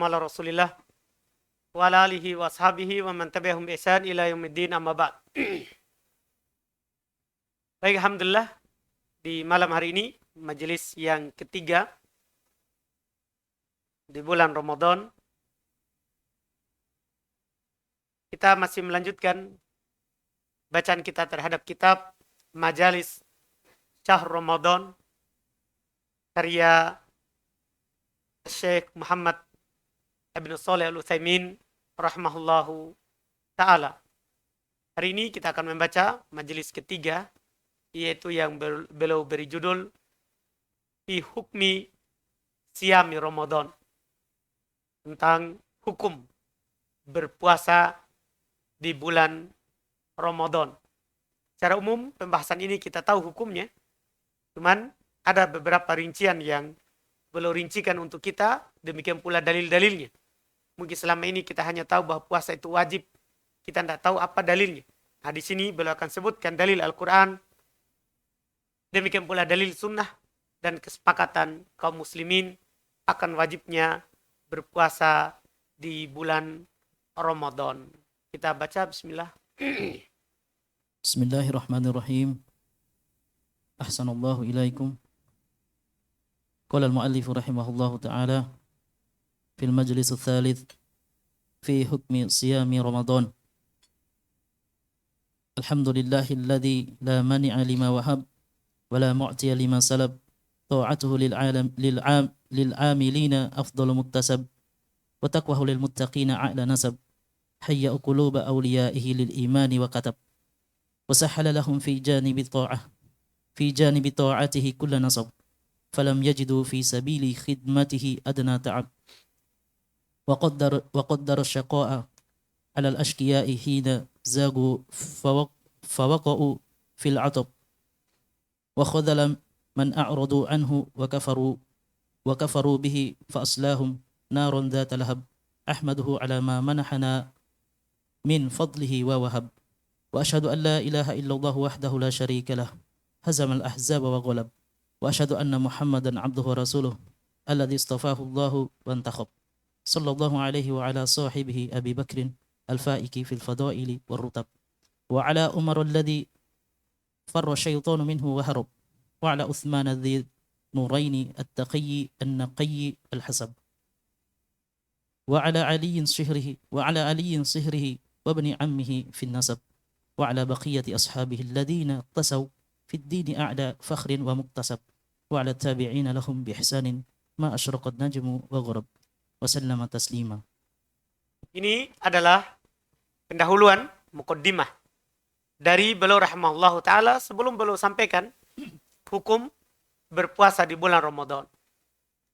wassalamu ala Rasulillah wa ala alihi wa ashabihi wa man tabi'ahum bi ihsan ila yaumiddin, amma ba'd. Baik, alhamdulillah di malam hari ini majelis yang ketiga di bulan Ramadan. Kita masih melanjutkan bacaan kita terhadap kitab Majalis Syahr Ramadan karya Syekh Muhammad Ibn Shalih Al-Utsaimin rahimahullahu ta'ala. Hari ini kita akan membaca majelis ketiga, yaitu yang beliau beri judul Fi Hukmi Siyami Ramadan, tentang hukum berpuasa di bulan Ramadan. Secara umum pembahasan ini kita tahu hukumnya, cuman ada beberapa rincian yang beliau rincikan untuk kita, demikian pula dalil-dalilnya. Mungkin selama ini kita hanya tahu bahwa puasa itu wajib, kita tidak tahu apa dalilnya. Nah, di sini beliau akan sebutkan dalil Al-Quran, demikian pula dalil sunnah, dan kesepakatan kaum muslimin akan wajibnya berpuasa di bulan Ramadan. Kita baca bismillah. Bismillahirrahmanirrahim. Ahsanallahu ilaikum. Qala al-muallif rahimahullahu ta'ala fil majlis ats-tsalits fi hukmi siyami Ramadan. Alhamdulillahilladzi la mani'a lima wahab wa la mu'tiya lima salab. Ta'atuhu lil'amilina afdalu muktasab wa taqwahu lil muttaqina a'la nasab. Hayya quluba awliyaihi lil imani wa katab. وسهل لهم في جانب طاعته كل نصب فلم يجدوا في سبيل خدمته أدنى تعب وقدر الشقاء على الأشقياء حين زاغوا فوقعوا في العطب وخذل من أعرضوا عنه وكفروا به فأصلاهم نار ذات لهب أحمده على ما منحنا من فضله ووهب وأشهد أن لا إله إلا الله وحده لا شريك له هزم الأحزاب وغلب وأشهد أن محمدا عبده ورسوله الذي اصطفاه الله وانتخب صلى الله عليه وعلى صاحبه أبي بكر الفائك في الفضائل والرتب وعلى عمر الذي فر الشيطان منه وهرب وعلى عثمان ذي نورين التقي النقي الحسب وعلى علي صهره وابن عمه في النسب وعلى بقية أصحابه الذين اقتسوا في الدين أعلى فخر ومكتسب وعلى التابعين لهم بإحسان ما أشرق النجم وغرب وسلم تسليما. Ini adalah pendahuluan muqaddimah dari beliau rahimahullahu ta'ala sebelum beliau sampaikan hukum berpuasa di bulan Ramadan.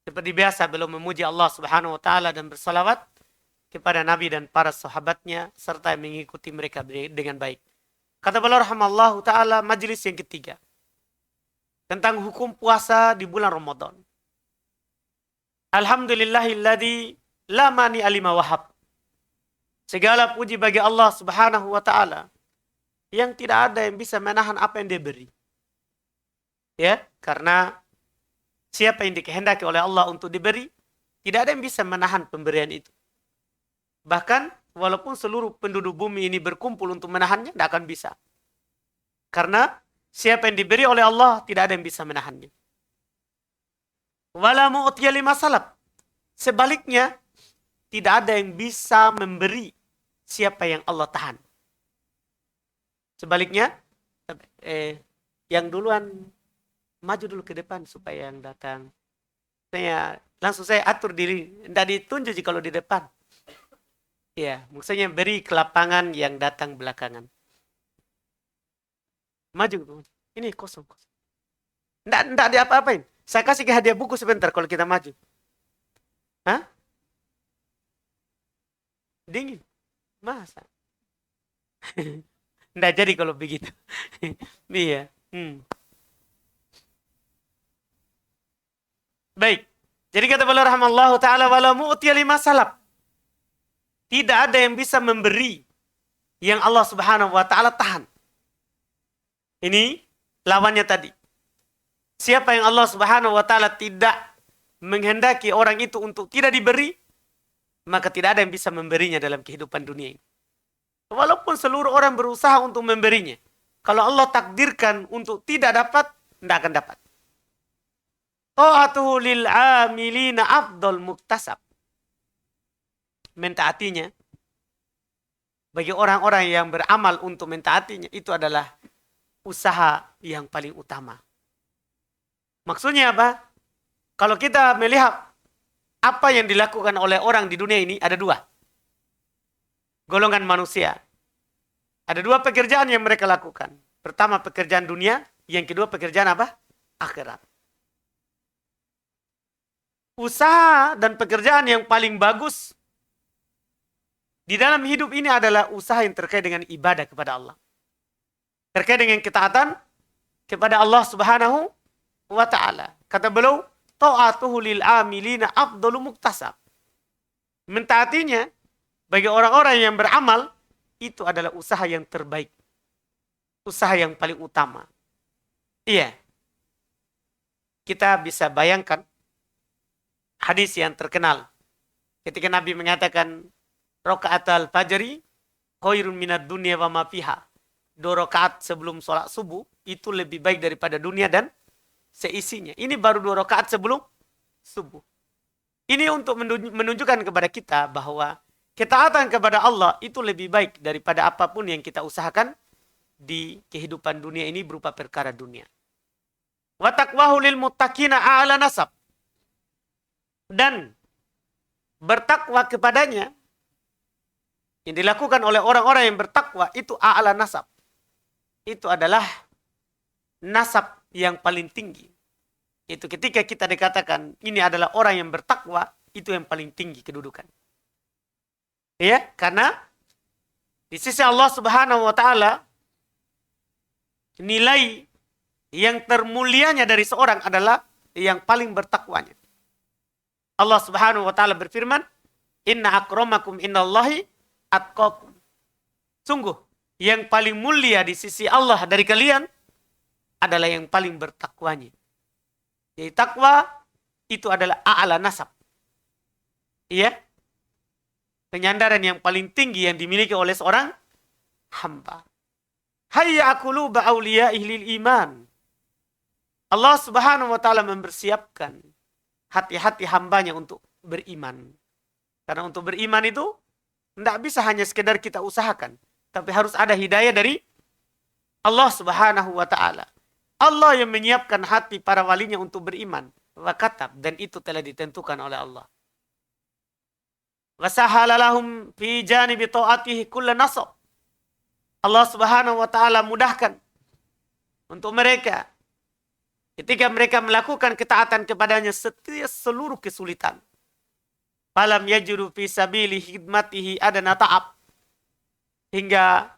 Seperti biasa beliau memuji Allah subhanahu wa ta'ala dan bersalawat kepada Nabi dan para sahabatnya serta mengikuti mereka dengan baik. Kata beliau rahimahullahu ta'ala, majelis yang ketiga tentang hukum puasa di bulan Ramadan. Alhamdulillahilladzi la mani'a lima wahab. Segala puji bagi Allah subhanahu wa ta'ala yang tidak ada yang bisa menahan apa yang dia beri. Ya, karena siapa yang dikehendaki oleh Allah untuk diberi, tidak ada yang bisa menahan pemberian itu. Bahkan walaupun seluruh penduduk bumi ini berkumpul untuk menahannya, tidak akan bisa. Karena siapa yang diberi oleh Allah, tidak ada yang bisa menahannya. Wala mu'tiya lima salab. Sebaliknya, tidak ada yang bisa memberi siapa yang Allah tahan. Sebaliknya, yang duluan maju dulu ke depan supaya yang datang. Langsung saya atur diri, tidak ditunjuk kalau di depan. Ya, maksudnya beri ke lapangan yang datang belakangan. Maju. Ini kosong. Nggak diapa-apain. Saya kasih ke hadiah buku sebentar kalau kita maju. Hah? Dingin. Masa? Nggak jadi kalau begitu. Iya. Baik. Jadi kata beliau rahimahullahu ta'ala, wala mu'tiya lima salab. Tidak ada yang bisa memberi yang Allah subhanahu wa ta'ala tahan. Ini lawannya tadi. Siapa yang Allah subhanahu wa ta'ala tidak menghendaki orang itu untuk tidak diberi, maka tidak ada yang bisa memberinya dalam kehidupan dunia ini. Walaupun seluruh orang berusaha untuk memberinya, kalau Allah takdirkan untuk tidak dapat, tidak akan dapat. Ta'atuhu lil amilina afdal muktasab. Mentaatinya bagi orang-orang yang beramal untuk mentaatinya itu adalah usaha yang paling utama. Maksudnya apa? Kalau kita melihat apa yang dilakukan oleh orang di dunia ini, ada dua golongan manusia. Ada dua pekerjaan yang mereka lakukan. Pertama pekerjaan dunia, yang kedua pekerjaan apa? Akhirat. Usaha dan pekerjaan yang paling bagus di dalam hidup ini adalah usaha yang terkait dengan ibadah kepada Allah. Terkait dengan ketaatan kepada Allah Subhanahu wa ta'ala. Kata beliau, ta'atuhu lil amilina afdalu muktasab. Mentaatinya bagi orang-orang yang beramal itu adalah usaha yang terbaik. Usaha yang paling utama. Iya. Kita bisa bayangkan hadis yang terkenal ketika Nabi mengatakan rakaatul fajri khairun minad dunya wa ma fiha. 2 rakaat sebelum sholat subuh itu lebih baik daripada dunia dan seisinya. Ini baru 2 rakaat sebelum subuh. Ini untuk menunjukkan kepada kita bahwa ketaatan kepada Allah itu lebih baik daripada apapun yang kita usahakan di kehidupan dunia ini berupa perkara dunia. Wa taqwahu lil muttaqina a'la nasab. Dan bertakwa kepadanya yang dilakukan oleh orang-orang yang bertakwa itu a'la nasab. Itu adalah nasab yang paling tinggi. Itu ketika kita dikatakan ini adalah orang yang bertakwa, itu yang paling tinggi kedudukan. Ya, karena di sisi Allah Subhanahu wa taala nilai yang termulianya dari seorang adalah yang paling bertakwanya. Allah Subhanahu wa taala berfirman, "Inna akramakum innallahi atqakum." Sungguh yang paling mulia di sisi Allah dari kalian adalah yang paling bertakwanya. Jadi takwa itu adalah a'la nasab. Iya. Penyandaran yang paling tinggi yang dimiliki oleh seorang hamba. Hayya quluba awliya'ihi lil iman. Allah Subhanahu wa taala mempersiapkan hati-hati hambanya untuk beriman. Karena untuk beriman itu tidak bisa hanya sekedar kita usahakan, tapi harus ada hidayah dari Allah Subhanahu wa taala. Allah yang menyiapkan hati para walinya untuk beriman. Wa katab, dan itu telah ditentukan oleh Allah. Wa sahala lahum fi janibi ta'atihi kulla nasab. Allah Subhanahu wa taala mudahkan untuk mereka ketika mereka melakukan ketaatan kepadanya setiap seluruh kesulitan. Falam yajidu fi sabili khidmatihi adana ta'ab. Hingga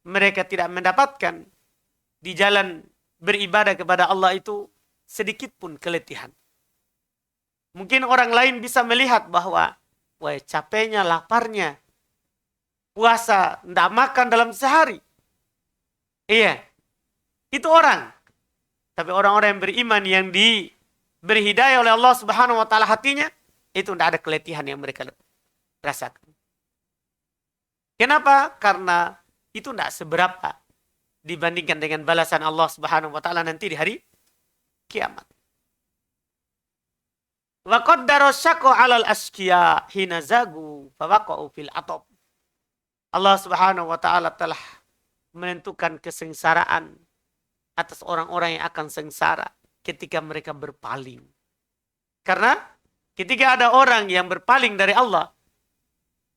mereka tidak mendapatkan di jalan beribadah kepada Allah itu sedikit pun keletihan. Mungkin orang lain bisa melihat bahwa wah, capeknya, laparnya, puasa, tidak makan dalam sehari. Iya, itu orang. Tapi orang-orang yang beriman yang diberi hidayah oleh Allah Subhanahu wa taala hatinya, itu tidak ada keletihan yang mereka rasakan. Kenapa? Karena itu tidak seberapa dibandingkan dengan balasan Allah Subhanahu wa taala nanti di hari kiamat. Wa qaddara syaqqa 'alal asqiya hina zagu fa waqa'u fil atab. Allah Subhanahu wa taala telah menentukan kesengsaraan atas orang-orang yang akan sengsara ketika mereka berpaling. Karena ketika ada orang yang berpaling dari Allah,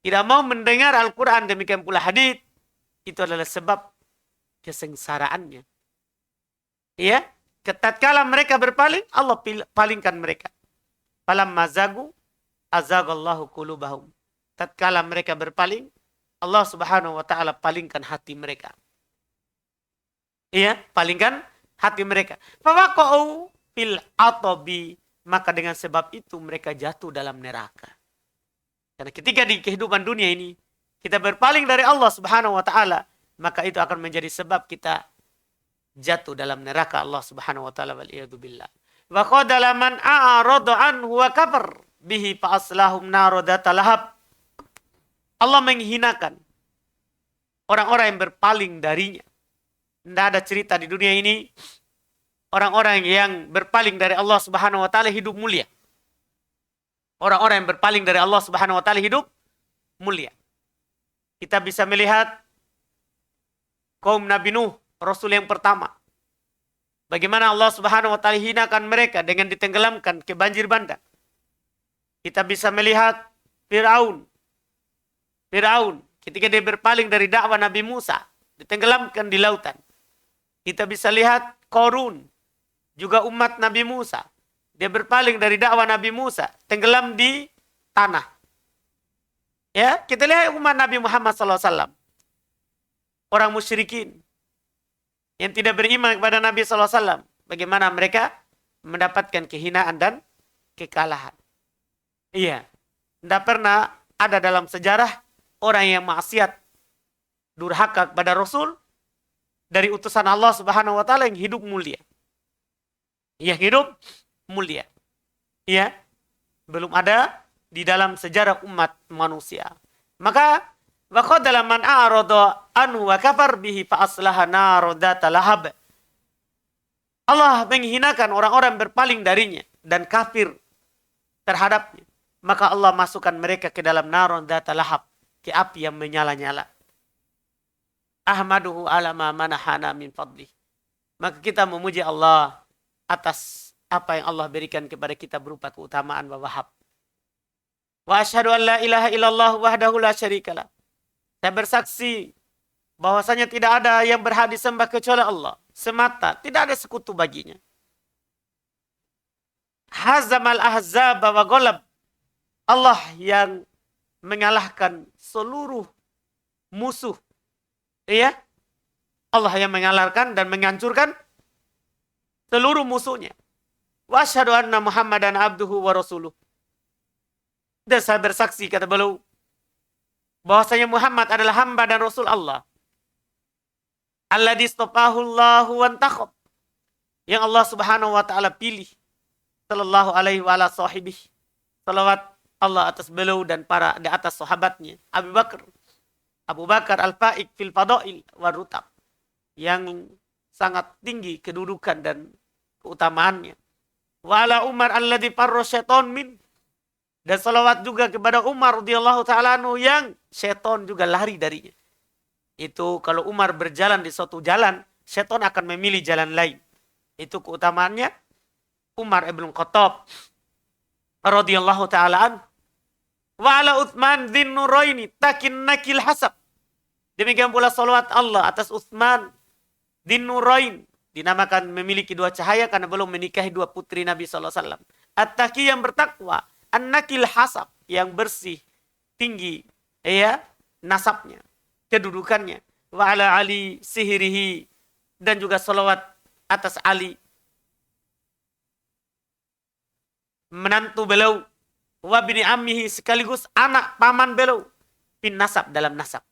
tidak mau mendengar Al-Quran, demikian pula hadits, itu adalah sebab kesengsaraannya. Ya, tatkala mereka berpaling, Allah palingkan mereka. Falamma zagu azagallahu qulubahum. Tatkala mereka berpaling, Allah Subhanahu wa taala palingkan hati mereka. Iya, palingkan hati mereka. Fawaqa'u fil atabi, maka dengan sebab itu mereka jatuh dalam neraka. Karena ketika di kehidupan dunia ini kita berpaling dari Allah Subhanahu wa taala, maka itu akan menjadi sebab kita jatuh dalam neraka Allah Subhanahu wa taala, wal iyadu billah. Wa qadala man a'rada anhu wa kafar bihi fa aslahum naradata lahab Allah menghinakan orang-orang yang berpaling darinya. Tidak ada cerita di dunia ini orang-orang yang berpaling dari Allah Subhanahu wa taala hidup mulia. Orang-orang yang berpaling dari Allah Subhanahu wa taala hidup mulia. Kita bisa melihat kaum Nabi Nuh, Rasul yang pertama. Bagaimana Allah Subhanahu wa taala hinakan mereka dengan ditenggelamkan ke banjir bandang. Kita bisa melihat Firaun. Firaun ketika dia berpaling dari dakwah Nabi Musa, ditenggelamkan di lautan. Kita bisa lihat Qarun, juga umat Nabi Musa. Dia berpaling dari dakwah Nabi Musa, tenggelam di tanah. Ya, kita lihat umat Nabi Muhammad SAW. Orang musyrikin yang tidak beriman kepada Nabi SAW. Bagaimana mereka mendapatkan kehinaan dan kekalahan. Iya, tidak pernah ada dalam sejarah orang yang maksiat durhaka kepada Rasul dari utusan Allah Subhanahu wa taala yang hidup mulia. Yang hidup mulia. Ya, belum ada di dalam sejarah umat manusia. Maka waqadala man a'rada anhu wa kafar bihi fa aslaha nar dzata lahab. Allah menghinakan orang-orang berpaling darinya dan kafir terhadapnya. Maka Allah masukkan mereka ke dalam nar dzata lahab, ke api yang menyala-nyala. Ahmaduhu ala ma manahana min fadlih. Maka kita memuji Allah atas apa yang Allah berikan kepada kita berupa keutamaan wa wahab. Wa asyhadu an la ilaha illallah wahdahu la syarikalah. Saya bersaksi bahwasanya tidak ada yang berhak disembah kecuali Allah semata, tidak ada sekutu baginya. Hazamal ahzab wa ghalab. Allah yang mengalahkan seluruh musuh. Iya? Allah yang mengalahkan dan menghancurkan seluruh musuhnya. Wa asyhadu anna Muhammadan abduhu wa rasuluh. Dan saya bersaksi, kata beliau, bahwasanya Muhammad adalah hamba dan rasul Allah. Alladzi istafahu Allahu wa antakhab. Yang Allah Subhanahu wa taala pilih. Sallallahu alaihi wa ala sahbihi. Salawat Allah atas beliau dan para di atas sahabatnya. Abu Bakar al-Faiq fil fadail wa rutab. Yang sangat tinggi kedudukan dan keutamaannya. Wa ala Umar alladzi farra syaitan min. Dan salawat juga kepada Umar radhiyallahu taala anhu yang syaitan juga lari darinya. Itu kalau Umar berjalan di suatu jalan, syaitan akan memilih jalan lain. Itu keutamaannya Umar ibn Khattab radhiyallahu taala anhu. Wa ala Utsman dzin nuraini takin nakil hasab. Demikian pula salawat Allah atas Utsman dzin nurain, dinamakan memiliki dua cahaya karena belum menikahi dua putri Nabi sallallahu alaihi wasallam. At-taqi yang bertakwa, an-nakil hasab yang bersih, tinggi, ya, nasabnya, kedudukannya. Wa ala Ali sihirihi, dan juga salawat atas Ali, menantu beliau, wa bini ammihi, sekaligus anak paman beliau, bin nasab, dalam nasab.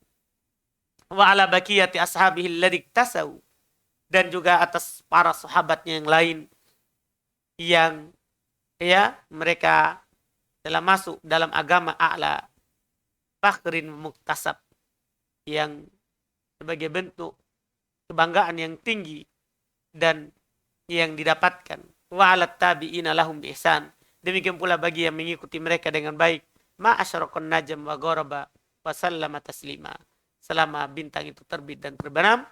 Wa ala baqiyati ashabihi alladzi tasau, dan juga atas para sahabatnya yang lain yang ya mereka telah masuk dalam agama a'la fakhrin muktasab, yang sebagai bentuk kebanggaan yang tinggi dan yang didapatkan. Wa 'alat tabi'ina lahum bi ihsan. Demikian pula bagi yang mengikuti mereka dengan baik. Ma asyraqan najm wa gharaba wa sallama taslima. Selama bintang itu terbit dan terbenam,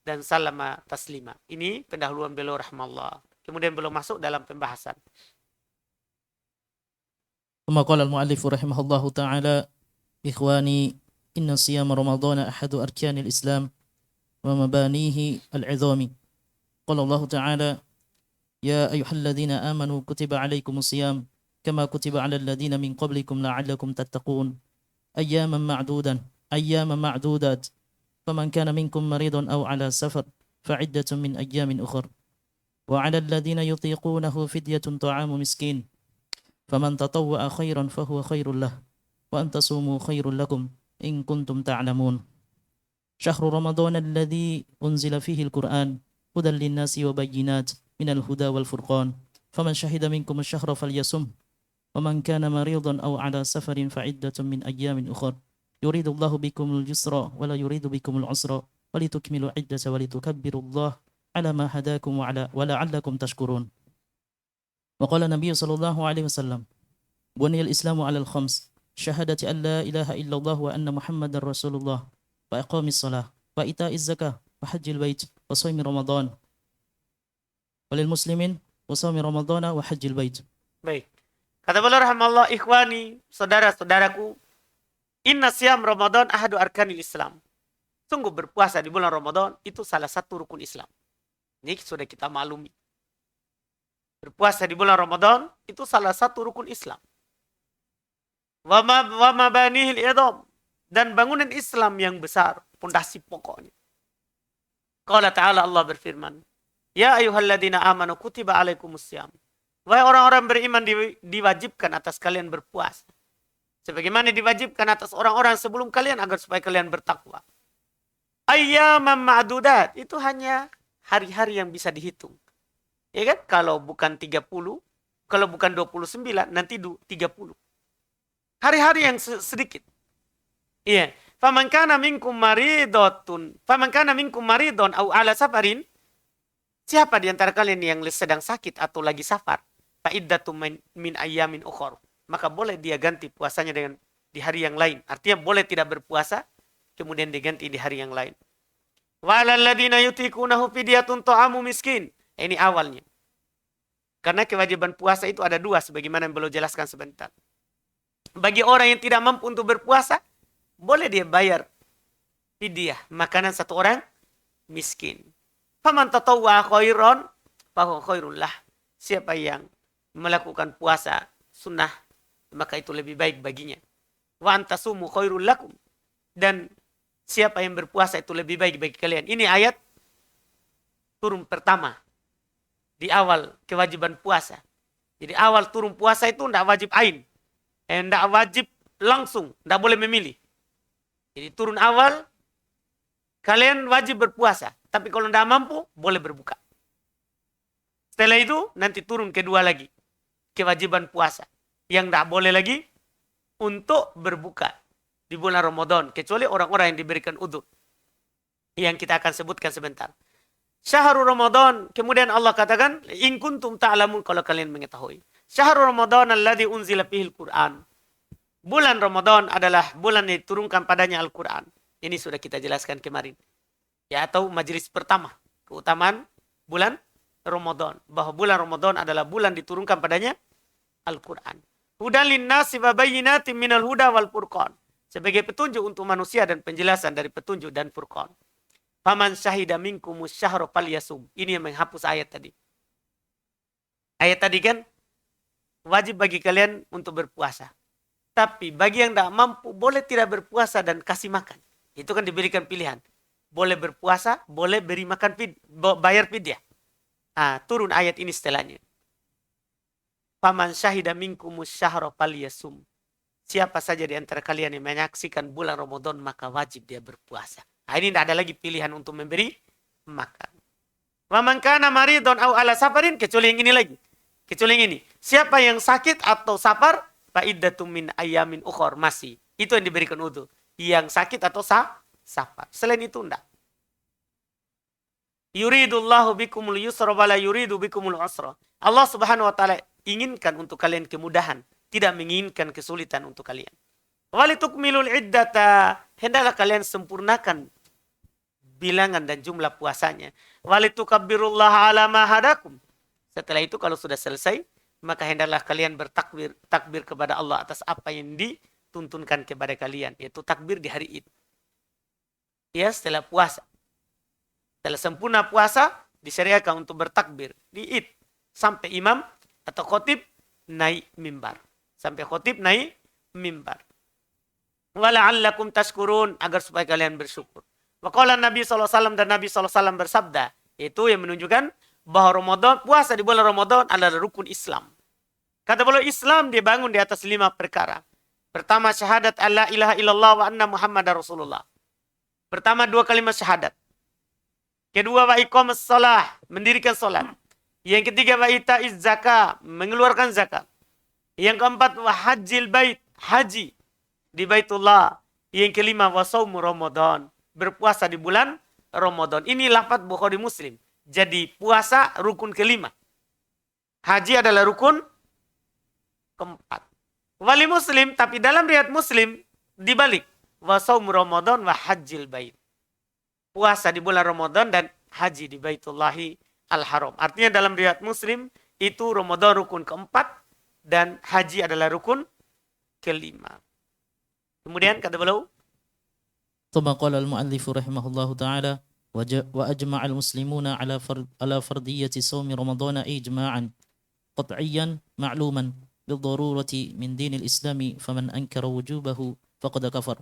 dan salama taslima. Ini pendahuluan beliau rahmallah. Kemudian beliau masuk dalam pembahasan. ثم قال المؤلف رحمه الله تعالى: إخواني إن صيام رمضان أحد أركان الإسلام ومبانيه العظام. قال الله تعالى: يا أيها الذين آمنوا كتب عليكم الصيام كما كتب على الذين من قبلكم لعلكم تتقون أياما معدودات فمن كان منكم مريضا أو على سفر فعدة من أيام أخر وعلى الذين يطيقونه فدية طعام مسكين فمن تطوع خيرا فهو خير له وأن تصوموا خير لكم إن كنتم تعلمون شهر رمضان الذي أنزل فيه القرآن هدى للناس وبينات من الهدى والفرقان فمن شهد منكم الشهر فليصم ومن كان مريضا أو على سفر فعدة من أيام أخر yuridullahu bikumul yusra wa la yuridu bikumul usra wa litukmilu iddata wa litukabbirullaha ala ma hadakum wa la'allakum tashkurun. Wa qala Nabi sallallahu alaihi wasallam, buniyal islamu 'alal khams, syahadati an la ilaha illallah wa anna muhammadar rasulullah, wa iqamis shalah, wa ita'iz zakah, wa hajjil bait, wa shaumi ramadan. Walil muslimin wa shaumi ramadana wa hajjil bait. Baik. Kata beliau rahimallahu ikhwani, saudara-saudaraku, inna siyam Ramadan ahadu arkanil Islam. Sungguh berpuasa di bulan Ramadan itu salah satu rukun Islam. Ini sudah kita maklumi. Berpuasa di bulan Ramadan itu salah satu rukun Islam. Wa mabanihil idham, dan bangunan Islam yang besar, pondasi pokoknya. Qala ta'ala, Allah berfirman, ya ayyuhalladzina amanu kutiba alaikumussyam. Wahai orang-orang beriman, diwajibkan atas kalian berpuasa. Sebagaimana diwajibkan atas orang-orang sebelum kalian agar supaya kalian bertakwa. Ayyaman ma'dudat, itu hanya hari-hari yang bisa dihitung. Ya kan? Kalau bukan 30, kalau bukan 29, nanti 30. Hari-hari yang sedikit. Iya. Faman kana minkum maridun au ala safarin. Siapa di antara kalian yang sedang sakit atau lagi safar? Fa'iddatu min ayyamin ukhor. Maka boleh dia ganti puasanya dengan di hari yang lain. Artinya boleh tidak berpuasa, kemudian diganti di hari yang lain. Wa 'alal ladzina yutiqunahu fidyatun ta'amu miskin. Ini awalnya. Karena kewajiban puasa itu ada dua, sebagaimana yang belum jelaskan sebentar. Bagi orang yang tidak mampu untuk berpuasa, boleh dia bayar fidyah, makanan satu orang miskin. Faman tatawwa khairan fahuwa khairul lah. Siapa yang melakukan puasa sunnah, maka itu lebih baik baginya. Wa antasumu khairul lakum. Dan siapa yang berpuasa itu lebih baik bagi kalian. Ini ayat turun pertama di awal kewajiban puasa. Jadi awal turun puasa itu tidak wajib ain. Tidak wajib langsung. Tidak boleh memilih. Jadi turun awal, kalian wajib berpuasa. Tapi kalau tidak mampu, boleh berbuka. Setelah itu, nanti turun kedua lagi. Kewajiban puasa. Yang tidak boleh lagi untuk berbuka di bulan Ramadan. Kecuali orang-orang yang diberikan udzur. Yang kita akan sebutkan sebentar. Syahrul Ramadan. Kemudian Allah katakan, in kuntum ta'lamun, kalau kalian mengetahui. Syahrul Ramadan alladzi unzila fihil Qur'an. Bulan Ramadan adalah bulan yang diturunkan padanya Al-Quran. Ini sudah kita jelaskan kemarin. Ya, atau majelis pertama. Keutamaan bulan Ramadan. Bahwa bulan Ramadan adalah bulan diturunkan padanya Al-Quran. Hudan linnasi wa bayyinatin minal huda wal furqan. Sebagai petunjuk untuk manusia dan penjelasan dari petunjuk dan furqan. Faman syahida minkumus syahra falyasum. Ini yang menghapus ayat tadi. Ayat tadi kan wajib bagi kalian untuk berpuasa. Tapi bagi yang tidak mampu, boleh tidak berpuasa dan kasih makan. Itu kan diberikan pilihan. Boleh berpuasa, boleh beri makan, bayar fidyah. Turun ayat ini setelahnya. Faman syahida minkumus syahra falyasum. Siapa saja di antara kalian yang menyaksikan bulan Ramadan, maka wajib dia berpuasa. Ini tidak ada lagi pilihan untuk memberi makan. Wa man kana maridun aw ala safarin, kecuali yang ini lagi. Kecuali yang ini. Siapa yang sakit atau safar, fa'iddatum min ayyamin ukhor, masih. Itu yang diberikan udzur. Yang sakit atau safar. Selain itu enggak. Yuridullahu bikumul yusra wa la yuridu bikumul usra. Allah Subhanahu wa taala inginkan untuk kalian kemudahan, tidak menginginkan kesulitan untuk kalian. Walitukmilul iddata, hendaklah kalian sempurnakan bilangan dan jumlah puasanya. Walitukabbirullaha ala ma hadakum. Setelah itu kalau sudah selesai, maka hendaklah kalian takbir kepada Allah atas apa yang dituntunkan kepada kalian, yaitu takbir di hari Id. Ya, setelah puasa. Setelah sempurna puasa, disyariatkan untuk bertakbir di Id. Sampai imam atau khotib naik mimbar. Sampai khotib naik mimbar. Wala'allakum tashkurun, agar supaya kalian bersyukur. Waqala Nabi SAW, dan Nabi SAW bersabda, itu yang menunjukkan bahwa Ramadan, puasa di bulan Ramadan adalah rukun Islam. Kata beliau, Islam dibangun di atas 5 perkara. Pertama, syahadat alla ilaha illallah wa anna muhammadar rasulullah. Pertama, 2 kalimat syahadat. Kedua, wa iqamus shalah, mendirikan salat. Yang ketiga, wa ita'iz zakah, mengeluarkan zakat. Yang keempat, wa hajjil bait, haji di Baitullah. Yang kelima, wa shaumu Ramadan. Berpuasa di bulan Ramadan. Ini lafaz Bukhari Muslim. Jadi puasa rukun kelima. Haji adalah rukun keempat. Wali Muslim, tapi dalam riwayat Muslim dibalik. Wa shaumu Ramadan wa hajjil bait. Puasa di bulan Ramadan dan haji di Baitullahi Al-Haram. Artinya dalam riwayat Muslim itu Ramadan rukun keempat dan haji adalah rukun kelima. Kemudian kata beliau, ثم قال المؤلف رحمه الله تعالى وأجمع المسلمون على فرضية صوم رمضان إجماعا قطعيا معلوما بالضرورة من دين الإسلام فمن أنكر وجوبه فقد كفر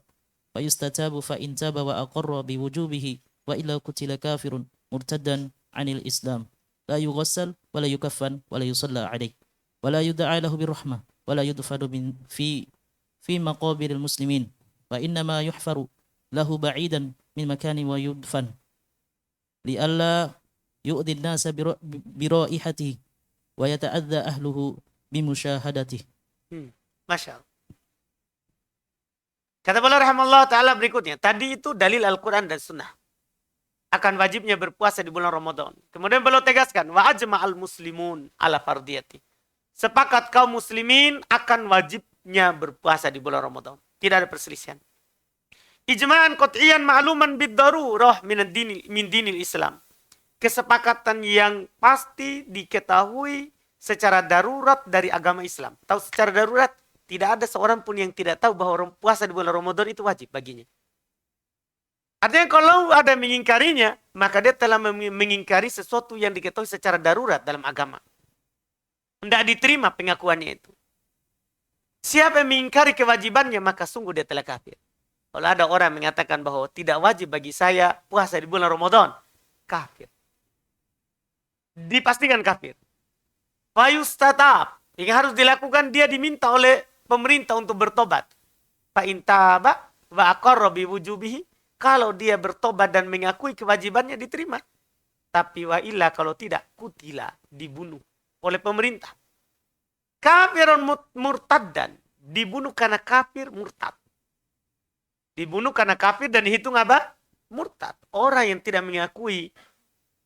فيستتاب فإن تاب وأقر بوجوبه وإلا قتل كافر مرتدا عن الإسلام لا يغسل ولا يكفن ولا يصلى عليه ولا يدعى له بالرحمة ولا يدفن في مقابر المسلمين وإنما يحفر له بعيدا من مكان ويدفن لئلا يؤذي الناس برائحته ويتأذى أهله بمشاهدته. Masya Allah. Kata beliau rahimahullah ta'ala berikutnya. Tadi itu dalil Al-Quran dan Sunnah. Akan wajibnya berpuasa di bulan Ramadan. Kemudian beliau tegaskan. Wa ajma'al muslimun ala fardiyati. Sepakat kaum muslimin akan wajibnya berpuasa di bulan Ramadan. Tidak ada perselisihan. Ijma'an qat'iyan ma'luman bid-darurah min dinil Islam. Kesepakatan yang pasti diketahui secara darurat dari agama Islam. Tahu secara darurat? Tidak ada seorang pun yang tidak tahu bahwa puasa di bulan Ramadan itu wajib baginya. Artinya kalau ada mengingkarinya, maka dia telah mengingkari sesuatu yang diketahui secara darurat dalam agama. Tidak diterima pengakuannya itu. Siapa yang mengingkari kewajibannya, maka sungguh dia telah kafir. Kalau ada orang mengatakan bahwa tidak wajib bagi saya puasa di bulan Ramadan, kafir. Dipastikan kafir. Fayustatab. Yang harus dilakukan, dia diminta oleh pemerintah untuk bertobat. Fa'in taba wa aqarra biwujubihi. Kalau dia bertobat dan mengakui kewajibannya, diterima. Tapi wa illa, kalau tidak, kutila, dibunuh oleh pemerintah. Kafirun murtaddan, dibunuh karena kafir murtad. Dibunuh karena kafir dan dihitung apa? Murtad. Orang yang tidak mengakui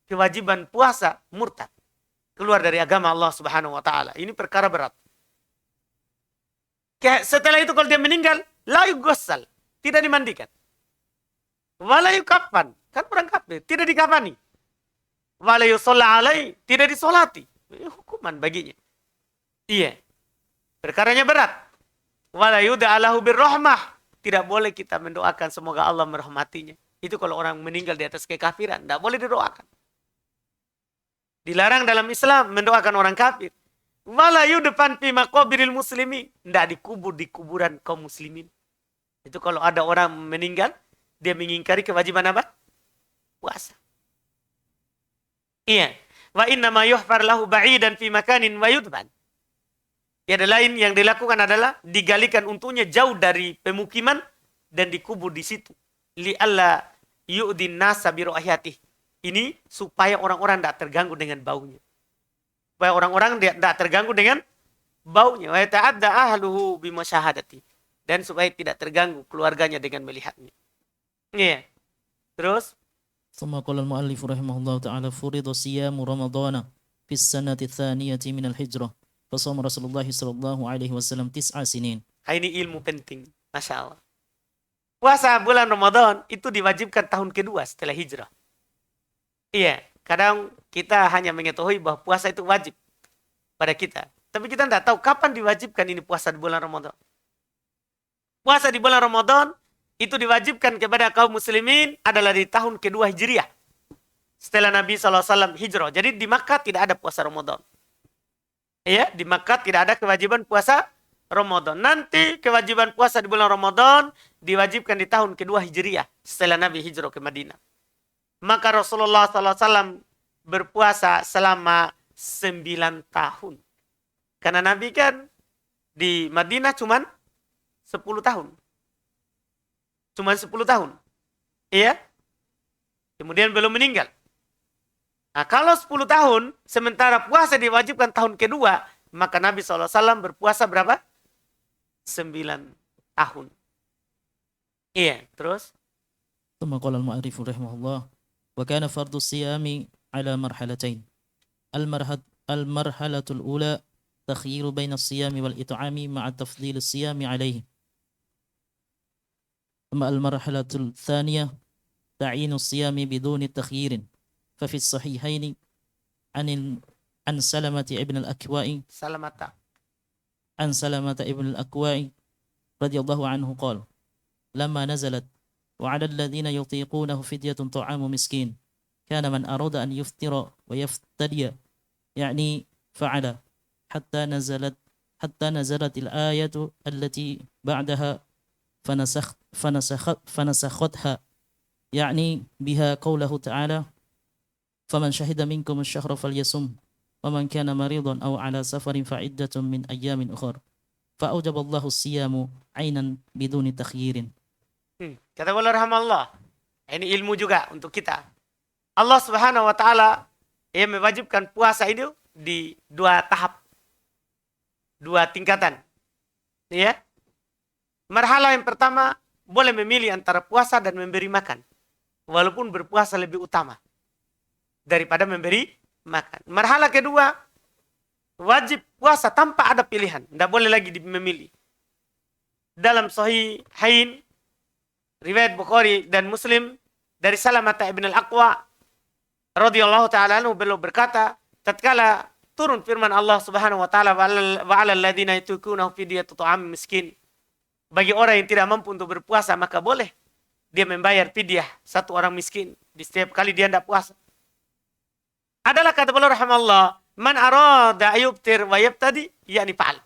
kewajiban puasa, murtad. Keluar dari agama Allah Subhanahu wa taala. Ini perkara berat. Setelah itu kalau dia meninggal, la yughsal, tidak dimandikan. Wala yukafan, kan orang kafir, tidak dikafani. Wala yusalla alai, tidak disolati. Hukuman baginya. Iya. Perkaranya berat. Wala yud'a lahu birrahmah, tidak boleh kita mendoakan semoga Allah merahmatinya. Itu kalau orang meninggal di atas kekafiran, tidak boleh didoakan. Dilarang dalam Islam mendoakan orang kafir. Wala yudfan fi maqabiril muslimin. Tidak dikubur di kuburan kaum muslimin. Itu kalau ada orang meninggal, dia mengingkari kewajiban apa? Puasa. Iya. Wa inna ma yuhfar lahu ba'idan fi makanin wa yudfan. Yang lain yang dilakukan adalah digalikan untuknya jauh dari pemukiman dan dikubur di situ. Li'alla yu'din nasa biru'ahyatih. Ini supaya orang-orang tidak terganggu dengan baunya. Supaya orang-orang tidak terganggu dengan baunya. Wa ta'adda ahluhu bimasyahadati. Dan supaya tidak terganggu keluarganya dengan melihatnya. Iya. Terus. ثم قال المؤلف رحمه الله تعالى فرض صيام رمضان في السنة الثانية من الهجرة فصام رسول الله صلى الله عليه وسلم 9 سنين. Ini ilmu penting. Masya Allah. Puasa bulan Ramadan itu diwajibkan tahun kedua setelah hijrah. Iya, kadang kita hanya mengetahui bahwa puasa itu wajib pada kita. Tapi kita tidak tahu kapan diwajibkan ini puasa di bulan Ramadan. Puasa di bulan Ramadan itu diwajibkan kepada kaum muslimin adalah di tahun kedua Hijriah. Setelah Nabi SAW hijrah. Jadi di Makkah tidak ada puasa Ramadan. Iya, di Makkah tidak ada kewajiban puasa Ramadan. Nanti kewajiban puasa di bulan Ramadan diwajibkan di tahun kedua Hijriah. Setelah Nabi hijrah ke Madinah. Maka Rasulullah SAW berpuasa selama 9 tahun. Karena Nabi kan di Madinah cuman 10 tahun. Cuman 10 tahun. Iya. Kemudian belum meninggal. Nah, kalau 10 tahun, sementara puasa diwajibkan tahun kedua, maka Nabi SAW berpuasa berapa? 9 tahun. Iya, terus? ثم قال المؤلف رحمه الله وكان فرض الصيام على مرحلتين المرحلة الأولى تخيير بين الصيام والإطعام مع تفضيل الصيام عليه ثم المرحلة الثانية تعيين الصيام بدون تخيير ففي الصحيحين عن عن سلمة ابن الأكواء Salamata. عن سلمة ابن الأكواء رضي الله عنه قال لما نزلت وعلى الذين يطيقونه فدية طعام مسكين كان من أراد أن يفطر ويفتدي يعني فعل حتى نزلت الآية التي بعدها فنسختها يعني بها قوله تعالى فمن شهد منكم الشهر فليصم ومن كان مريضا أو على سفر فعدة من أيام أخر فأوجب الله الصيام عينا بدون تخيير. Kata beliau rahmatullah. Ini ilmu juga untuk kita. Allah Subhanahu wa taala yang mewajibkan puasa ini di dua tahap. Dua tingkatan. Ya. Marhala yang pertama boleh memilih antara puasa dan memberi makan. Walaupun berpuasa lebih utama daripada memberi makan. Marhala kedua wajib puasa tanpa ada pilihan. Tidak boleh lagi memilih. Dalam Sahihain riwayat Bukhari dan Muslim dari Salamah ibn al-Aqwa radhiyallahu taala anhu beliau berkata, tatkala turun firman Allah Subhanahu wa taala wa 'alal ladzina yutiquna fidyatun ta'am miskin. Bagi orang yang tidak mampu untuk berpuasa maka boleh dia membayar fidyah satu orang miskin di setiap kali dia tidak puasa. Adalah kata beliau rahimahullah, man arada ayubtir wa yabtadi yakni fa'al.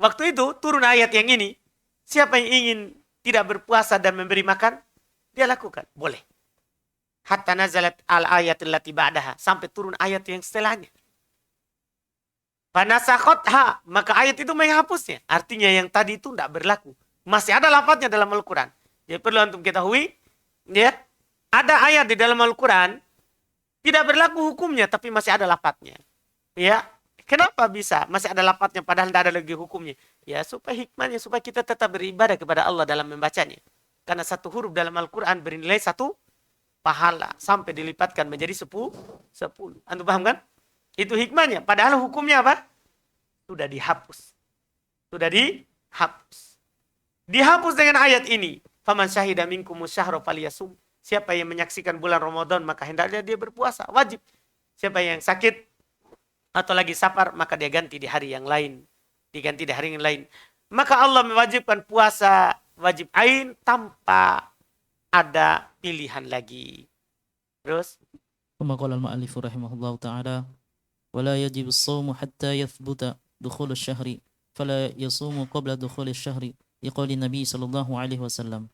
Waktu itu turun ayat yang ini, siapa yang ingin tidak berpuasa dan memberi makan, dia lakukan. Boleh. Hatta nazalat al-ayatul lati ba'daha. Sampai turun ayat yang setelahnya. Fanasakhotha. Maka ayat itu menghapusnya. Artinya yang tadi itu tidak berlaku. Masih ada lafadznya dalam Al-Quran. Jadi perlu untuk ketahui. Ya, ada ayat di dalam Al-Quran. Tidak berlaku hukumnya. Tapi masih ada lafadznya. Ya. Kenapa bisa? Masih ada lafadznya padahal tidak ada lagi hukumnya. Ya, supaya hikmahnya, supaya kita tetap beribadah kepada Allah dalam membacanya. Karena satu huruf dalam Al-Quran bernilai satu pahala. Sampai dilipatkan menjadi 10. Antum paham kan? Itu hikmahnya. Padahal hukumnya apa? Sudah dihapus. Sudah dihapus. Dihapus dengan ayat ini. Faman syahida minkumus syahra falyasum. Siapa yang menyaksikan bulan Ramadan, maka hendaknya dia berpuasa. Wajib. Siapa yang sakit atau lagi safar, maka dia ganti di hari yang lain. Diganti di hari yang lain. Maka Allah mewajibkan puasa wajib ain tanpa ada pilihan lagi. Terus? ثم قال المؤلف رحمه الله تعالى ولا يجب الصوم حتى يثبت دخول الشهر فلا يصوم قبل دخول الشهر لقول النبي صلى الله عليه وسلم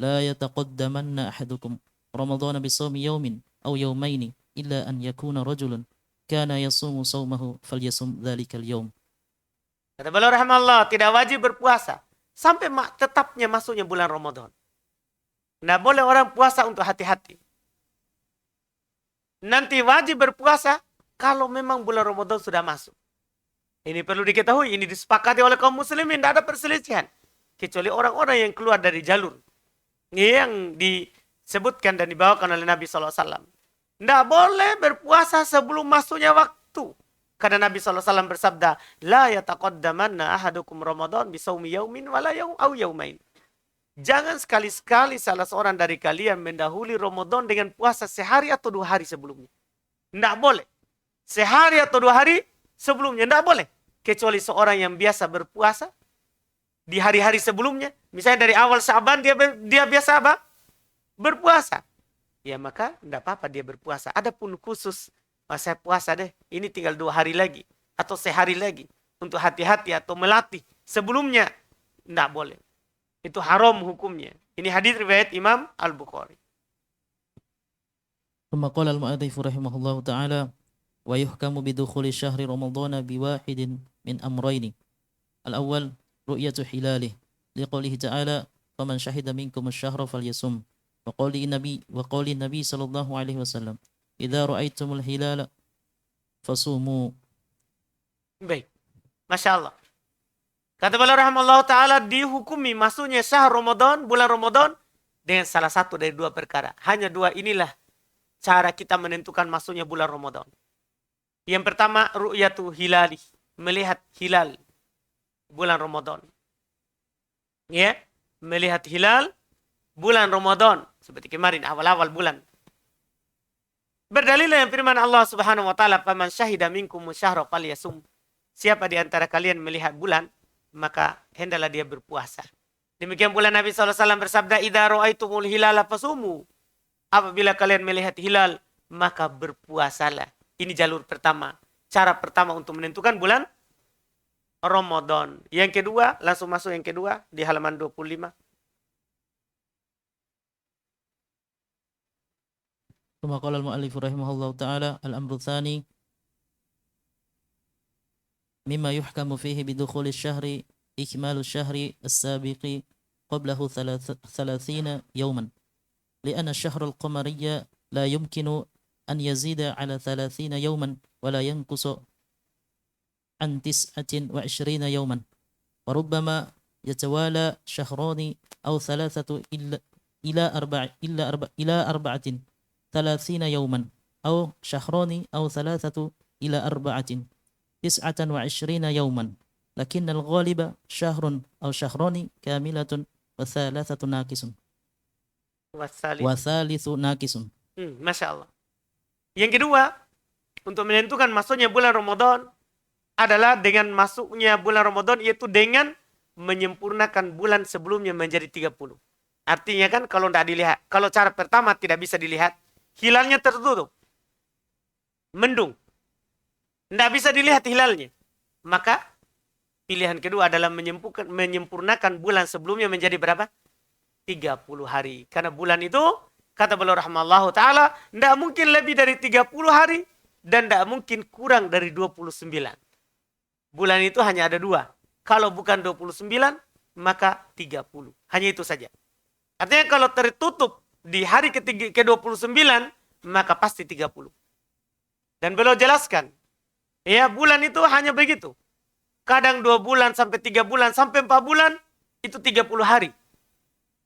لا يتقدمن أحدكم رمضان بصوم يوم أو يومين إلا أن يكون رجل كان يصوم صومه فليصوم ذلك اليوم. Kata beliau rahimahullah, tidak wajib berpuasa sampai tetapnya masuknya bulan Ramadan. Nah, boleh orang puasa untuk hati-hati. Nanti wajib berpuasa kalau memang bulan Ramadan sudah masuk. Ini perlu diketahui, ini disepakati oleh kaum muslimin, tidak ada perselisihan. Kecuali orang-orang yang keluar dari jalur. Ini yang disebutkan dan dibawakan oleh Nabi SAW. Tidak boleh berpuasa sebelum masuknya waktu. Karena Nabi SAW bersabda, La yataqaddamanna ahadukum Ramadan bisawmi yaumin wala au yaumain. Jangan sekali-sekali salah seorang dari kalian mendahului Ramadan dengan puasa sehari atau 2 hari sebelumnya. Tidak boleh. Sehari atau 2 hari sebelumnya. Tidak boleh. Kecuali seorang yang biasa berpuasa di hari-hari sebelumnya. Misalnya dari awal Syaban dia biasa apa? Berpuasa. Ya maka tidak apa-apa dia berpuasa. Adapun khusus, saya puasa deh, ini tinggal 2 hari lagi. Atau sehari lagi. Untuk hati-hati atau melatih. Sebelumnya, tidak boleh. Itu haram hukumnya. Ini hadis riwayat Imam Al-Bukhari. ثم قال المؤلف رحمه الله تعالى ويحكم بدخول شهر رمضان بواحد من أمرين الأول رؤية هلاله لقوله تعالى فمن شهد منكم الشهر فليصم وقول النبي صلى الله عليه وسلم إذا رأيتم الهلال فصوموا. Baik. Masya Allah. Kata beliau rahimahullah ta'ala, dihukumi masuknya syahr Ramadan, bulan Ramadan, dengan salah satu dari dua perkara. Hanya dua inilah cara kita menentukan masuknya bulan Ramadan. Yang pertama, ru'yatu hilali, melihat hilal bulan Ramadan. Ya, melihat hilal bulan Ramadan. Seperti kemarin, awal-awal bulan. Berdalillah yang firman Allah subhanahu wa ta'ala, "Faman syahida minkum syahra falyasum." Siapa di antara kalian melihat bulan, maka hendaklah dia berpuasa. Demikian pula Nabi SAW bersabda, "Idza ra'aitumul hilala fasumu." Apabila kalian melihat hilal, maka berpuasalah. Ini jalur pertama. Cara pertama untuk menentukan bulan Ramadan. Yang kedua, langsung masuk yang kedua di halaman 25. ثم قال المؤلف رحمه الله تعالى: الأمر الثاني مما يحكم فيه بدخول الشهر إكمال الشهر السابق قبله 30 يوما، لأن الشهر القمري لا يمكن أن يزيد على 30 يوما ولا ينقص عن 29 يوما، وربما يتوالى شهران أو ثلاثة إلى 34 يوما، أو شهران أو ثلاثة إلى 29 يوما، لكن الغالب شهر أو شهران كاملة والثالثة ناقص والثالث ناقص. Masya Allah. Yang kedua, untuk menentukan masuknya bulan Ramadan adalah dengan masuknya bulan Ramadan, yaitu dengan menyempurnakan bulan sebelumnya menjadi 30. Artinya kan kalau tidak dilihat, kalau cara pertama tidak bisa dilihat, hilalnya tertutup, mendung, tidak bisa dilihat hilalnya, maka pilihan kedua adalah menyempurnakan bulan sebelumnya menjadi berapa? 30 hari. Karena bulan itu, kata beliau rahimahullah ta'ala, tidak mungkin lebih dari 30 hari dan tidak mungkin kurang dari 29. Bulan itu hanya ada dua. Kalau bukan 29, maka 30. Hanya itu saja. Artinya kalau tertutup di hari ke-29, maka pasti 30. Dan beliau jelaskan, ya bulan itu hanya begitu. Kadang 2 bulan sampai 3 bulan sampai 4 bulan, itu 30 hari.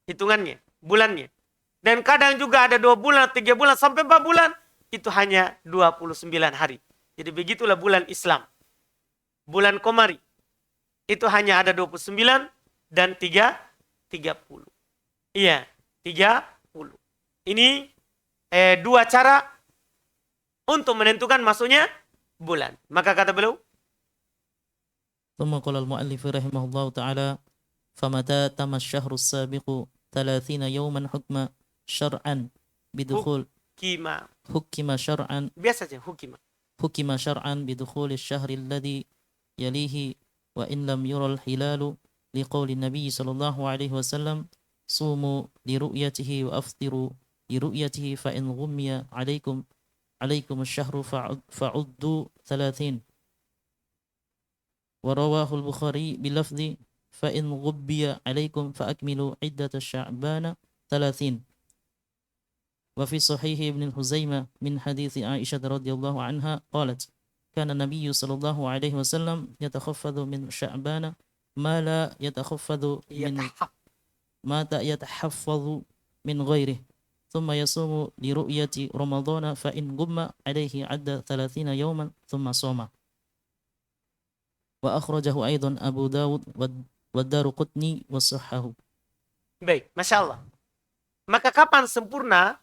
Hitungannya, bulannya. Dan kadang juga ada 2 bulan, 3 bulan sampai 4 bulan, itu hanya 29 hari. Jadi begitulah bulan Islam. Bulan Qamari, itu hanya ada 29 dan 30. Iya, 30. Ini dua cara untuk menentukan masuknya bulan. Maka kata beliau, ثم قال المؤلف رحمه الله تعالى: فمتى تم الشهر السابق 30 يوما حكم شرعا بدخول hukima. حكم شرعا Biasa saja, hukima. حكم شرعا بدخول الشهر الذي يليه وإن لم يرى الهلال، لقول النبي صلى الله عليه وسلم: صوموا لرؤيته وأفطروا لرؤيته، فإن غمي عليكم الشهر فعدوا 30. ورواه البخاري بلفظ: فإن غبي عليكم فأكملوا عدة شعبان 30. وفي صحيح ابن الخزيمة من حديث عائشة رضي الله عنها قالت: كان النبي صلى الله عليه وسلم يتخفض من شعبان ما لا يتخفض يتحفظ من غيره، ثم يصوم لرؤية رمضان، فإن غم عليه عد 30 يوما ثم صام. وأخرجه أيضا أبو داود والدارقطني وصححه. Baik, Masya Allah. Maka kapan sempurna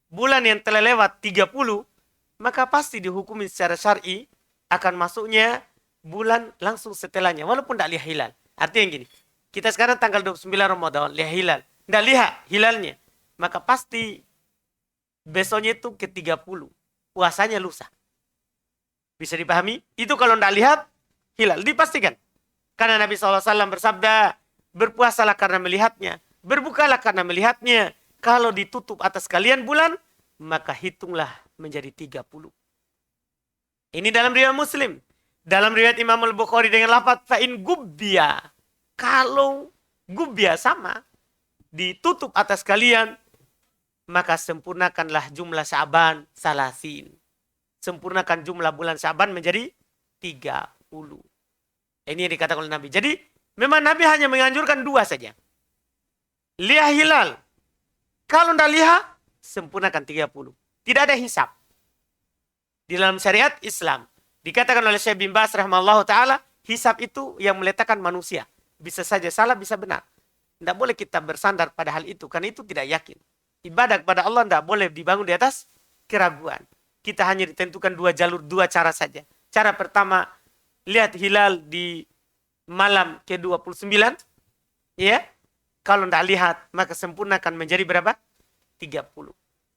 bulan yang telah lewat 30, maka pasti dihukumi secara syar'i akan masuknya bulan langsung setelahnya, walaupun tidak lihat hilal. Artinya gini, kita sekarang tanggal 29 Ramadan, lihat hilal. Tidak lihat hilalnya, maka pasti besoknya itu ke-30. Puasanya lusa. Bisa dipahami? Itu kalau tidak lihat hilal, dipastikan. Karena Nabi SAW bersabda, berpuasalah karena melihatnya, berbukalah karena melihatnya. Kalau ditutup atas kalian bulan, maka hitunglah menjadi 30. Ini dalam riwayat Muslim. Dalam riwayat Imam Al-Bukhari dengan lafaz fa'in gubbiya. Kalau gubbiya sama, ditutup atas kalian, maka sempurnakanlah jumlah Sya'ban salasin. Sempurnakan jumlah bulan Sya'ban menjadi 30. Ini yang dikatakan oleh Nabi. Jadi Memang Nabi hanya menganjurkan 2 saja. Lihat hilal. Kalau tidak lihat, sempurnakan 30. Tidak ada hisab. Di dalam syariat Islam. Dikatakan oleh Syekh bin Baz rahimahullah ta'ala, hisab itu yang meletakkan manusia. Bisa saja salah, bisa benar. Tidak boleh kita bersandar pada hal itu, karena itu tidak yakin. Ibadah kepada Allah tidak boleh dibangun di atas keraguan. Kita hanya ditentukan 2 jalur, 2 cara saja. Cara pertama, lihat hilal di malam ke-29. Ya. Kalau tidak lihat, maka sempurnakan menjadi berapa? 30.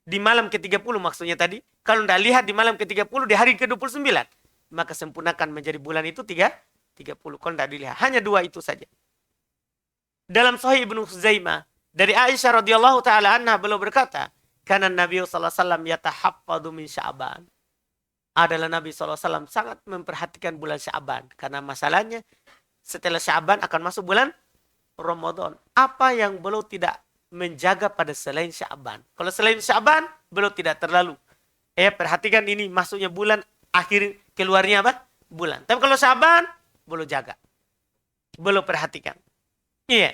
Di malam ke-30 maksudnya tadi. Kalau tidak lihat di malam ke-30, di hari ke-29. Maka sempurnakan menjadi bulan itu 30. Kalau tidak dilihat. Hanya 2 itu saja. Dalam Sahih Ibnu Khuzaimah, dari Aisyah radhiyallahu taala anha beliau berkata, "Kana Nabi sallallahu alaihi wasallam yatahaffadhu min Sya'ban." Adalah Nabi sallallahu alaihi wasallam sangat memperhatikan bulan Sya'ban, karena masalahnya setelah Sya'ban akan masuk bulan Ramadan. Apa yang beliau tidak menjaga pada selain Sya'ban? Kalau selain Sya'ban, beliau tidak terlalu. Perhatikan ini masuknya bulan, akhir keluarnya apa? Bulan. Tapi kalau Sya'ban, beliau jaga. Beliau perhatikan. Iya.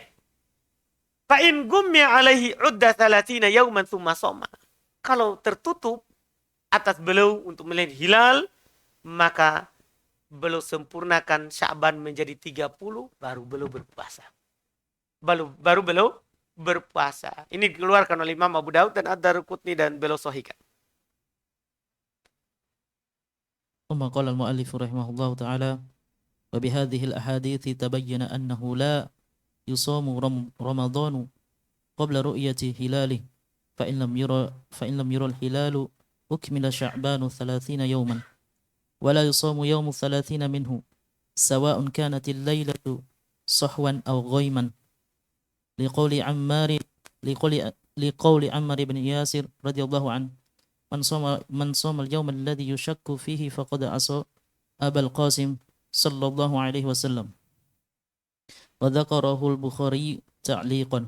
Fa in gummiya alaihi udda 30 yauman tsumma shoma. Kalau tertutup atas beliau untuk melihat hilal, maka beliau sempurnakan Sya'ban menjadi 30, baru beliau berpuasa. Baru beliau berpuasa. Ini dikeluarkan oleh Imam Abu Daud dan Ad-Darqutni dan beliau sahihkan. ثم قال المؤلف رحمه الله تعالى وبهذه الأحاديث تبين أنه لا يصام رمضان قبل رؤية هلاله فإن لم يرى الهلال أكمل شعبان 30 يوما ولا يصام يوم 30 منه سواء كانت الليلة صحوا أو غيما لقول عمار بن ياسر رضي الله عنه من صام اليوم الذي يشك فيه فقد عصى أبا القاسم صلى الله عليه وسلم وذكره البخاري تعليقا.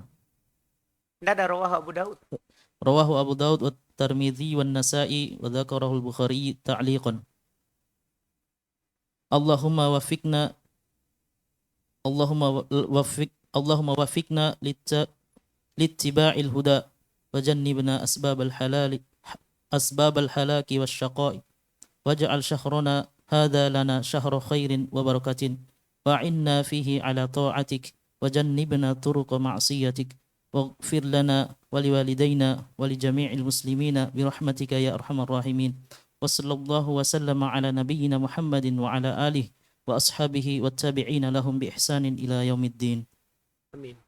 Tidak ada rawah Abu Daud. رواه أبو داود والترمذي والنسائي وذكره البخاري تعليقا. اللهم وفقنا لاتباع الهدى وجنبنا أسباب الهلاك والشقاء واجعل شهرنا هذا لنا شهر خير وبركة وأعنا فيه على طاعتك وجنبنا طرق معصيتك واغفر لنا ولوالدينا ولجميع المسلمين برحمتك يا أرحم الراحمين وصلى الله وسلم على نبينا محمد وعلى آله وأصحابه والتابعين لهم بإحسان إلى يوم الدين. Amin.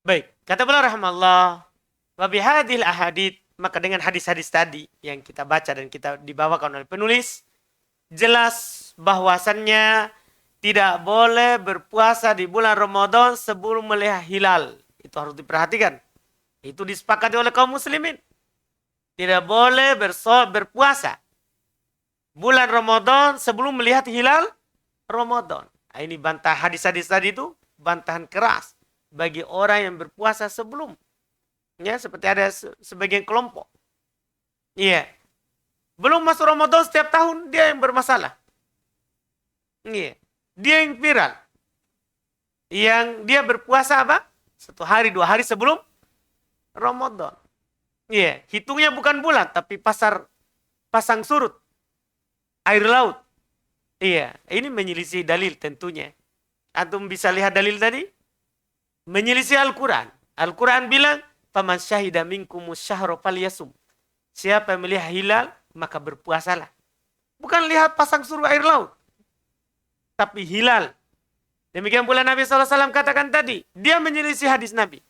Baik, kata beliau rahimahullah, wa bihadhil ahadits, maka dengan hadis-hadis tadi yang kita baca dan kita dibawakan oleh penulis, jelas bahwasannya tidak boleh berpuasa di bulan Ramadan sebelum melihat hilal. Itu harus diperhatikan. Itu disepakati oleh kaum muslimin. Tidak boleh berpuasa bulan Ramadan sebelum melihat hilal Ramadan. Nah, ini bantah hadis-hadis tadi itu, bantahan keras bagi orang yang berpuasa sebelum. Ya, seperti ada sebagian kelompok. Iya. Belum masuk Ramadan setiap tahun dia yang bermasalah. Iya. Dia yang viral. Yang dia berpuasa apa? 1 hari 2 hari sebelum Ramadan. Iya. Hitungnya bukan bulan tapi pasang surut. Air laut. Iya. Ini menyelisih dalil tentunya. Antum bisa lihat dalil tadi? Menyelisih Al-Quran. Al-Quran bilang, "Faman syahida minkumus syahra falyasum." Siapa yang melihat hilal, maka berpuasalah. Bukan lihat pasang surut air laut. Tapi hilal. Demikian pula Nabi SAW katakan tadi. Dia menyelisih hadis Nabi.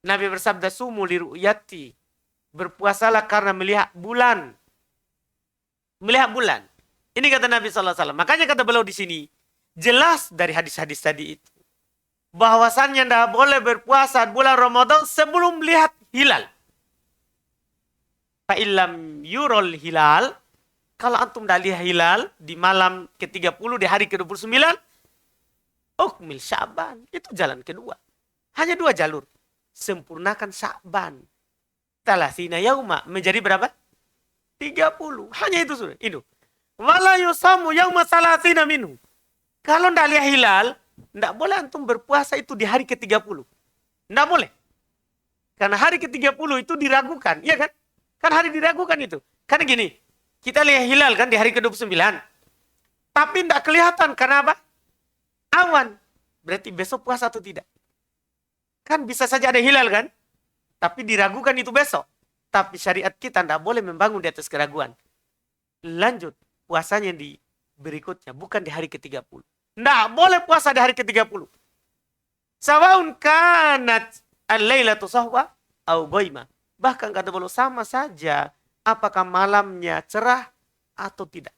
Nabi bersabda, "Sumu liru'yati." Berpuasalah karena melihat bulan. Melihat bulan. Ini kata Nabi SAW. Makanya kata beliau di sini. Jelas dari hadis-hadis tadi itu. Bahwasannya tidak boleh berpuasa bulan Ramadan sebelum melihat hilal. Fa'ilam yurol hilal. Kalau antum dah lihat hilal di malam ke-30 di hari ke-29. Ukmil Sya'ban. Itu jalan kedua. Hanya 2 jalur. Sempurnakan Sya'ban. 30 yauma. Menjadi berapa? 30. Hanya itu sudah. Itu. Wala yusamu yauma 30 minhu. Kalau tidak lihat hilal, Tidak boleh antum berpuasa itu di hari ke-30. Tidak boleh. Karena hari ke-30 itu diragukan. Iya kan? Kan hari diragukan itu. Karena gini, kita lihat hilal kan di hari ke-29. Tapi tidak kelihatan. Karena apa? Awan. Berarti besok puasa atau tidak? Kan bisa saja ada hilal kan? Tapi diragukan itu besok. Tapi syariat kita tidak boleh membangun di atas keraguan. Lanjut puasanya di berikutnya. Bukan di hari ke-30. Tidak boleh puasa di hari ke-30. Sawaun kanat al-lailatu sahwa au goima. Bahkan kata beliau sama saja apakah malamnya cerah atau tidak.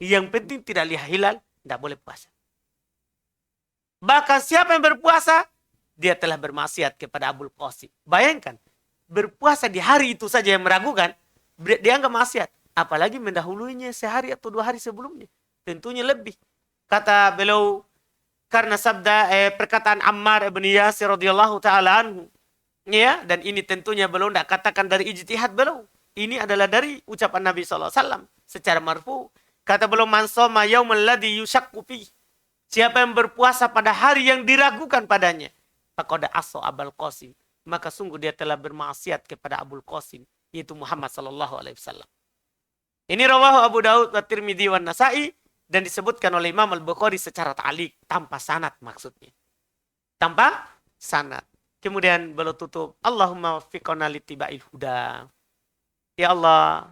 Yang penting tidak lihat hilal, tidak boleh puasa. Bahkan siapa yang berpuasa, dia telah bermaksiat kepada Abul Qasim. Bayangkan, berpuasa di hari itu saja yang meragukan, dia anggap maksiat. Apalagi mendahulunya sehari atau 2 hari sebelumnya. Tentunya lebih. Kata beliau, karena perkataan Ammar ibn Yasir radhiyallahu taala anhu, ya, dan ini tentunya beliau tidak katakan dari ijtihad beliau. Ini adalah dari ucapan Nabi SAW secara marfu. Kata beliau, man shoma yaumal ladzi yushakku fi. Siapa yang berpuasa pada hari yang diragukan padanya, faqad asa Abul Qasim, maka sungguh dia telah bermaksiat kepada Abul Qasim, yaitu Muhammad sallallahu alaihi wasallam. Ini rawahu Abu Daud wa Tirmidzi wa Nasa'i. Dan disebutkan oleh Imam Al-Bukhari secara ta'liq, tanpa sanad maksudnya. Tanpa sanad. Kemudian beliau tutup, Allahumma waffiqna littiba'il huda. Ya Allah,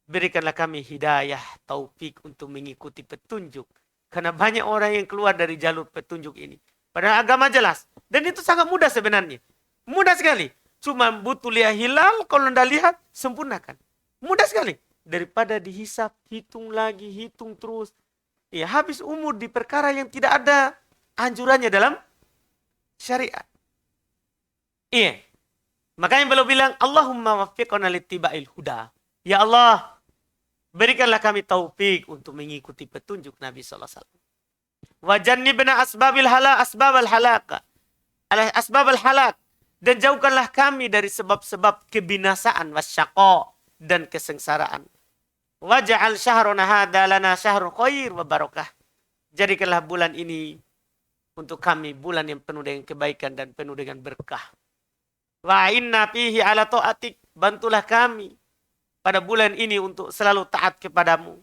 berikanlah kami hidayah, taufik untuk mengikuti petunjuk. Karena banyak orang yang keluar dari jalur petunjuk ini. Padahal agama jelas. Dan itu sangat mudah sebenarnya. Mudah sekali. Cuma butuh lihat hilal, kalau anda lihat, sempurnakan. Mudah sekali. Daripada dihisap, hitung lagi, hitung terus. Ya, habis umur di perkara yang tidak ada anjurannya dalam syariat. Iya. Makanya beliau bilang, Allahumma waffiqna littiba'il huda. Ya Allah, berikanlah kami taufik untuk mengikuti petunjuk Nabi sallallahu alaihi wasallam. Wa jannibna asbabal halak. Dan jauhkanlah kami dari sebab-sebab kebinasaan wasyaqa dan kesengsaraan. Waj'al syahrana hadza lana syahrul khair wa barakah. Jadikanlah bulan ini untuk kami bulan yang penuh dengan kebaikan dan penuh dengan berkah. Wa inna fihi ala ta'atik. Bantulah kami pada bulan ini untuk selalu taat kepadamu.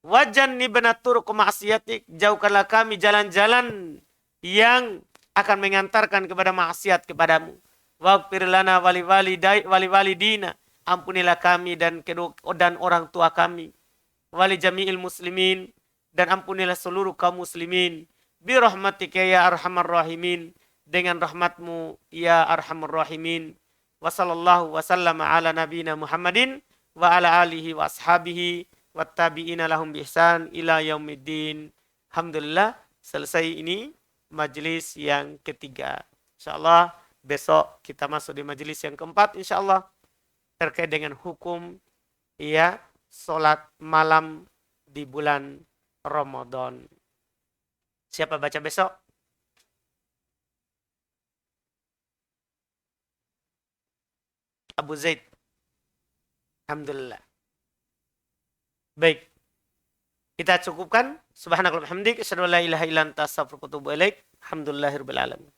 Wajannibna turuq ma'siyatik. Jauhkanlah kami jalan-jalan yang akan mengantarkan kepada maksiat kepadamu. Waghfir lana wali walidina. Ampunilah kami dan orang tua kami. Wali jami'il muslimin. Dan ampunilah seluruh kaum muslimin. Birahmatika ya arhamar rahimin. Dengan rahmatmu ya arhamar rahimin. Wa sallallahu wa sallama ala nabina Muhammadin. Wa ala alihi wa ashabihi. Wa tabi'ina lahum bihsan ila yaumiddin. Alhamdulillah selesai ini majelis yang ketiga. InsyaAllah besok kita masuk di majelis yang keempat insyaAllah. Terkait dengan hukum ya sholat malam di bulan Ramadan. Siapa baca besok? Abu Zaid. Alhamdulillah. Baik. Kita cukupkan. Subhanakallahumma hamdik. Asyhadu an la ilaha illa anta astaghfiruka wa atubu ilaik. Alhamdulillahirabbil alamin.